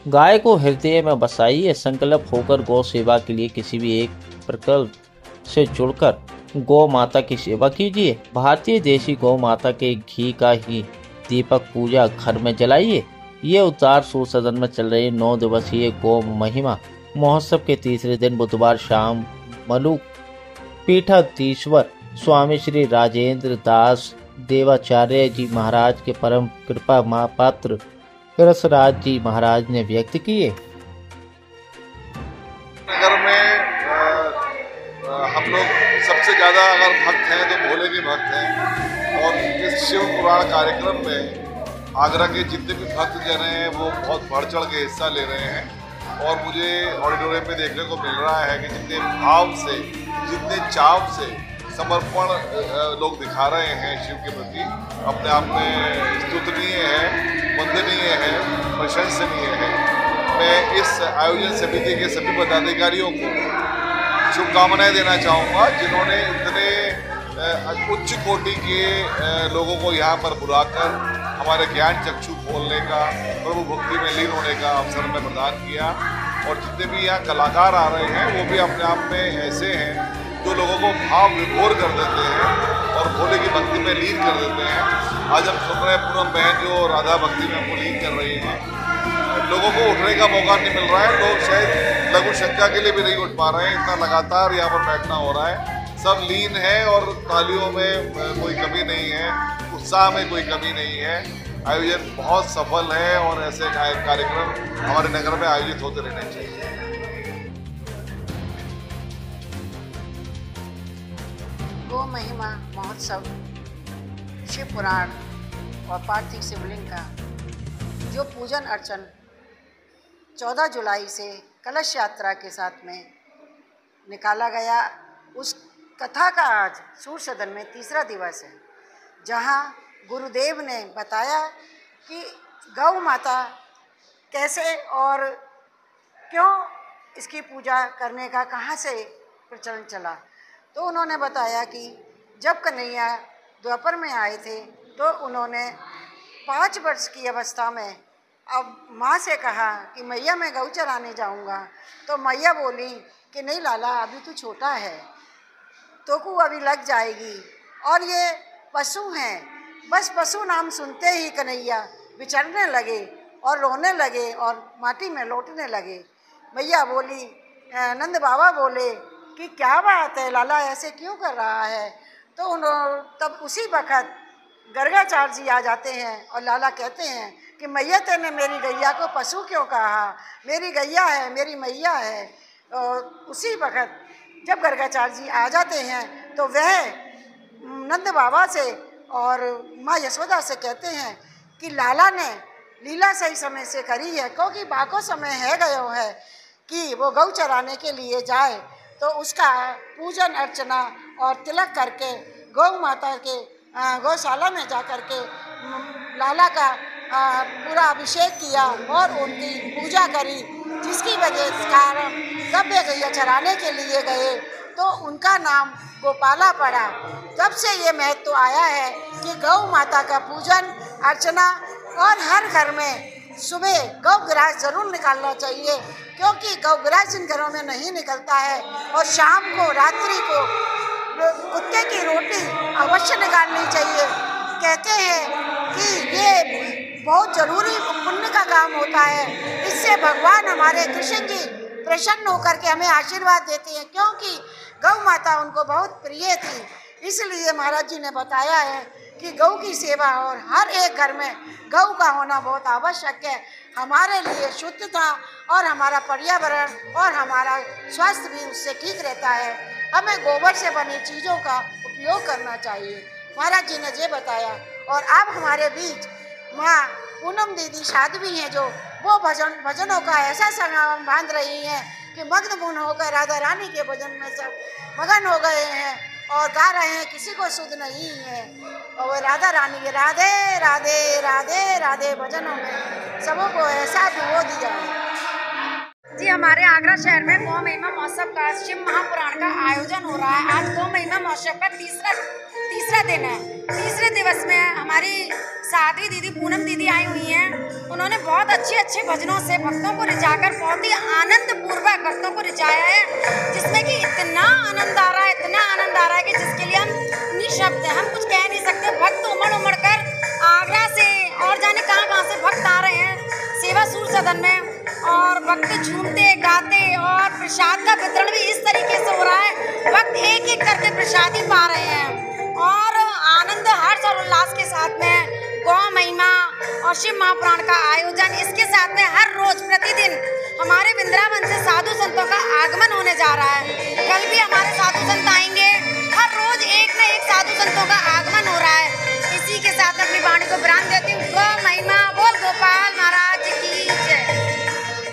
गाय को हृदय में बसाइए, संकल्प होकर गौ सेवा के लिए किसी भी एक प्रकल्प से जुड़कर गौ माता की सेवा कीजिए। भारतीय देशी गौ माता के घी का ही दीपक पूजा घर में जलाइए। ये उद्गार सूर सदन में चल रही 9 दिवसीय गौ महिमा महोत्सव के तीसरे दिन बुधवार शाम मलुक पीठाधीश्वर स्वामी श्री राजेंद्र दास देवाचार्य जी महाराज के परम कृपा पात्र रसराज जी महाराज ने व्यक्त किए। नगर में हम लोग सबसे ज़्यादा अगर भक्त हैं तो भोले के भक्त हैं, और इस शिव पुराण कार्यक्रम में आगरा के जितने भी भक्त जन हैं वो बहुत बढ़ चढ़ के हिस्सा ले रहे हैं। और मुझे ऑडिटोरियम में देखने को मिल रहा है कि जितने भाव से, जितने चाव से समर्पण लोग दिखा रहे हैं शिव के प्रति, अपने आप में स्तुतनीय है, वंदनीय है, प्रशंसनीय है। मैं इस आयोजन समिति के सभी पदाधिकारियों को शुभकामनाएं देना चाहूँगा, जिन्होंने इतने उच्च कोटि के लोगों को यहाँ पर बुलाकर हमारे ज्ञान चक्षु खोलने का, प्रभु भक्ति में लीन होने का अवसर में प्रदान किया। और जितने भी यहाँ कलाकार आ रहे हैं वो भी अपने आप में ऐसे हैं जो लोगों को भाव विभोर कर देते हैं और भोले की भक्ति में लीन कर देते हैं। आज हम सुन रहे हैं पूनम बहन जो राधा भक्ति में हमको लीन कर रही हैं। लोगों को उठने का मौका नहीं मिल रहा है, लोग शायद लघु शंका के लिए भी नहीं उठ पा रहे हैं, इतना लगातार यहाँ पर बैठना हो रहा है। सब लीन है और तालियों में कोई कमी नहीं है, उत्साह में कोई कमी नहीं है। आयोजन बहुत सफल है और ऐसे कार्यक्रम हमारे नगर में आयोजित होते रहने चाहिए। गौ महिमा महोत्सव शिव पुराण और पार्थिव शिवलिंग का जो पूजन अर्चन 14 जुलाई से कलश यात्रा के साथ में निकाला गया, उस कथा का आज सूर सदन में तीसरा दिवस है, जहां गुरुदेव ने बताया कि गौ माता कैसे और क्यों इसकी पूजा करने का कहां से प्रचलन चला। तो उन्होंने बताया कि जब कन्हैया द्वापर में आए थे तो उन्होंने 5 वर्ष की अवस्था में अब माँ से कहा कि मैया मैं गौ चराने जाऊँगा। तो मैया बोली कि नहीं लाला, अभी तू छोटा है, तो को अभी लग जाएगी, और ये पशु हैं। बस पशु नाम सुनते ही कन्हैया विचरने लगे और रोने लगे और माटी में लौटने लगे। मैया बोली, नंद बाबा बोले कि क्या बात है लाला, ऐसे क्यों कर रहा है। तो उन्होंने तब उसी वक़्त गर्गाचार्य जी आ जाते हैं और लाला कहते हैं कि मैया तेने मेरी गैया को पशु क्यों कहा, मेरी गैया है, मेरी मैया है। और उसी वक़्त जब गर्गाचार्य जी आ जाते हैं तो वह नंद बाबा से और माँ यशोदा से कहते हैं कि लाला ने लीला सही समय से करी है, क्योंकि बाको समय है गयो है कि वो गौ चराने के लिए जाए। तो उसका पूजन अर्चना और तिलक करके गौ माता के गौशाला में जा कर के लाला का पूरा अभिषेक किया और उनकी पूजा करी, जिसकी वजह से कारण जब वे गैया चराने के लिए गए तो उनका नाम गोपाला पड़ा। तब से ये महत्व आया है कि गौ माता का पूजन अर्चना और हर घर में सुबह गौ ग्रास जरूर निकालना चाहिए, क्योंकि गौ ग्रास जिन घरों में नहीं निकलता है, और शाम को रात्रि को कुत्ते की रोटी अवश्य निकालनी चाहिए। कहते हैं कि ये बहुत जरूरी पुण्य का काम होता है, इससे भगवान हमारे कृष्ण जी प्रसन्न होकर के हमें आशीर्वाद देते हैं, क्योंकि गौ माता उनको बहुत प्रिय थी। इसलिए महाराज जी ने बताया है कि गौ की सेवा और हर एक घर में गौ का होना बहुत आवश्यक है। हमारे लिए शुद्धता और हमारा पर्यावरण और हमारा स्वास्थ्य भी उससे ठीक रहता है। हमें गोबर से बनी चीज़ों का उपयोग करना चाहिए, महाराज जी ने ये बताया। और अब हमारे बीच माँ पूनम दीदी साध्वी हैं, जो वो भजनों का ऐसा संगम बांध रही हैं कि मग्न होकर राधा रानी के भजन में सब मगन हो गए हैं और गा रहे हैं, किसी को सुध नहीं है। और वो राधा रानी के राधे राधे राधे राधे भजनों में सबको ऐसा भिगो दिया है। जी, हमारे आगरा शहर में गौ महिमा महोत्सव का शिव महापुराण का आयोजन हो रहा है। आज गौ महिमा महोत्सव का तीसरा दिन है। तीसरे दिवस में हमारी साध्वी दीदी पूनम दीदी आई हुई हैं। उन्होंने बहुत अच्छे भजनों से भक्तों को रिझाकर बहुत ही आनंद पूर्वक भक्तों को रिझाया है, जिसमें कि इतना आनंद आ रहा है, इतना आनंद आ रहा है कि जिसके लिए हम निःशब्द हैं, हम कुछ कह नहीं सकते। भक्त उमड़ कर आगरा से और जाने कहाँ से भक्त आ रहे हैं सेवा सूर सदन में, और भक्त झूमते गाते, और प्रसाद का वितरण भी इस तरीके से हो रहा है, भक्त एक एक करके प्रसाद ही पा रहे हैं, और आनंद हर्ष और उल्लास के साथ में गौ महिमा और शिव महापुराण का आयोजन, इसके साथ में हर रोज प्रतिदिन हमारे वृंदावन से साधु संतों का आगमन होने जा रहा है। कल भी हमारे साधु संत आएंगे, हर रोज एक न एक साधु संतों का आगमन हो रहा है। इसी के साथ अपनी वाणी को विराम देती हूँ। गौ महिमा बोल गोपाल महाराज।